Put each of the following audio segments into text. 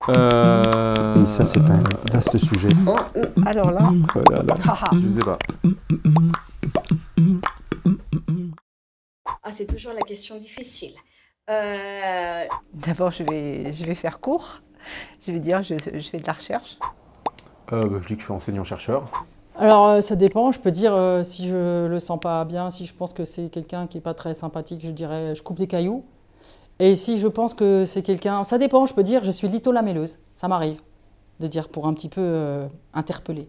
Et ça, c'est un vaste sujet. Alors là, Oh là là, je sais pas. Ah, c'est toujours la question difficile. d'abord, je vais faire court. Je vais dire, je fais de la recherche. Je dis que je suis enseignant-chercheur. Alors ça dépend, je peux dire si je le sens pas bien, si je pense que c'est quelqu'un qui est pas très sympathique, je dirais je coupe des cailloux. Et si je pense que c'est quelqu'un, ça dépend, je peux dire je suis litholamélleuse, ça m'arrive de dire pour un petit peu interpeller.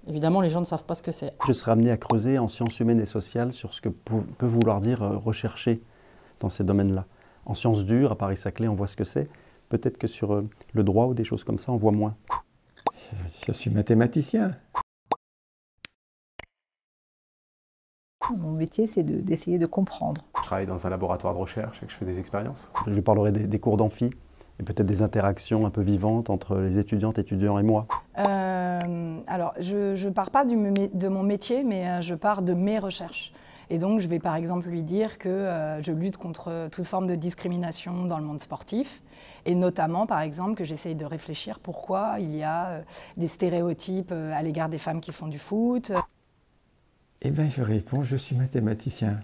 Évidemment les gens ne savent pas ce que c'est. Je serai amené à creuser en sciences humaines et sociales sur ce que peut vouloir dire rechercher dans ces domaines-là. En sciences dures, à Paris-Saclay, on voit ce que c'est. Peut-être que sur le droit ou des choses comme ça, on voit moins. Je suis mathématicien. Mon métier, c'est d'essayer de comprendre. Je travaille dans un laboratoire de recherche et que je fais des expériences. Je lui parlerai des cours d'amphi et peut-être des interactions un peu vivantes entre les étudiantes, étudiants et moi. Alors, je ne pars pas de mon métier, mais je pars de mes recherches. Et donc, je vais par exemple lui dire que je lutte contre toute forme de discrimination dans le monde sportif. Et notamment, par exemple, que j'essaye de réfléchir pourquoi il y a des stéréotypes à l'égard des femmes qui font du foot. Eh bien, je réponds, je suis mathématicien.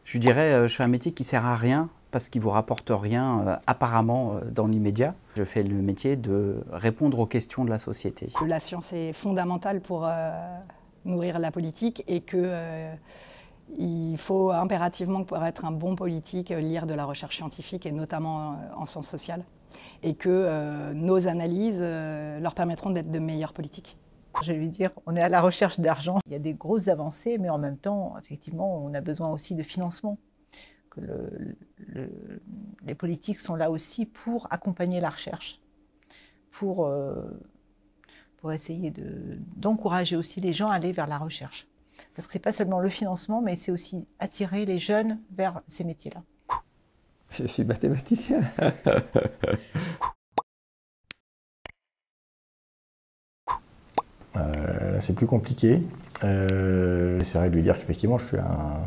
Je dirais, je fais un métier qui ne sert à rien parce qu'il ne vous rapporte rien apparemment dans l'immédiat. Je fais le métier de répondre aux questions de la société. La science est fondamentale pour nourrir la politique et qu'il faut impérativement, pour être un bon politique, lire de la recherche scientifique et notamment en sciences sociales. Et que nos analyses leur permettront d'être de meilleurs politiques. Je vais lui dire, on est à la recherche d'argent. Il y a des grosses avancées, mais en même temps, effectivement, on a besoin aussi de financement. Que les politiques sont là aussi pour accompagner la recherche, pour essayer d'encourager aussi les gens à aller vers la recherche. Parce que ce n'est pas seulement le financement, mais c'est aussi attirer les jeunes vers ces métiers-là. Je suis mathématicien. Là, c'est plus compliqué. J'essaierai de lui dire qu'effectivement, je suis un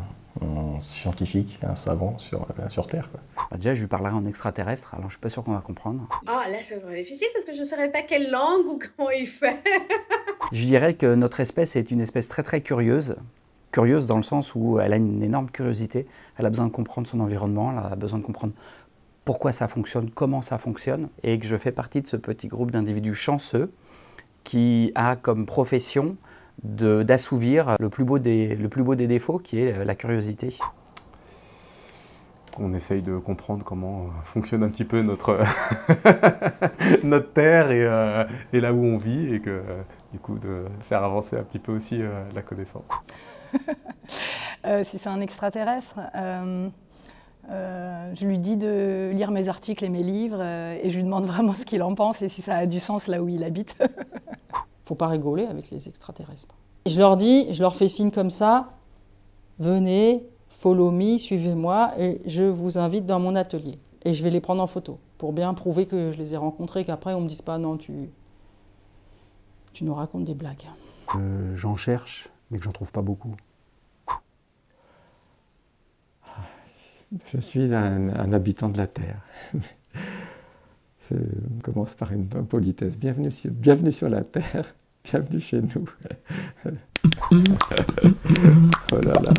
scientifique, un savant sur Terre, quoi. Déjà, je lui parlerai en extraterrestre, alors je ne suis pas sûr qu'on va comprendre. Ah, là, c'est vraiment difficile parce que je ne saurais pas quelle langue ou comment il fait. Je dirais que notre espèce est une espèce très très curieuse. Curieuse dans le sens où elle a une énorme curiosité. Elle a besoin de comprendre son environnement, elle a besoin de comprendre pourquoi ça fonctionne, comment ça fonctionne. Et que je fais partie de ce petit groupe d'individus chanceux qui a comme profession d'assouvir le plus beau des défauts, qui est la curiosité. On essaye de comprendre comment fonctionne un petit peu notre, notre Terre et là où on vit, et que du coup de faire avancer un petit peu aussi la connaissance. Si c'est un extraterrestre, je lui dis de lire mes articles et mes livres et je lui demande vraiment ce qu'il en pense et si ça a du sens là où il habite. Faut pas rigoler avec les extraterrestres. Je leur dis, je leur fais signe comme ça, venez, follow me, suivez-moi et je vous invite dans mon atelier. Et je vais les prendre en photo pour bien prouver que je les ai rencontrés, qu'après on me dise pas non, tu nous racontes des blagues. J'en cherche, mais que j'en trouve pas beaucoup. Je suis un habitant de la Terre. On commence par une politesse. Bienvenue sur la Terre, bienvenue chez nous. Oh là là.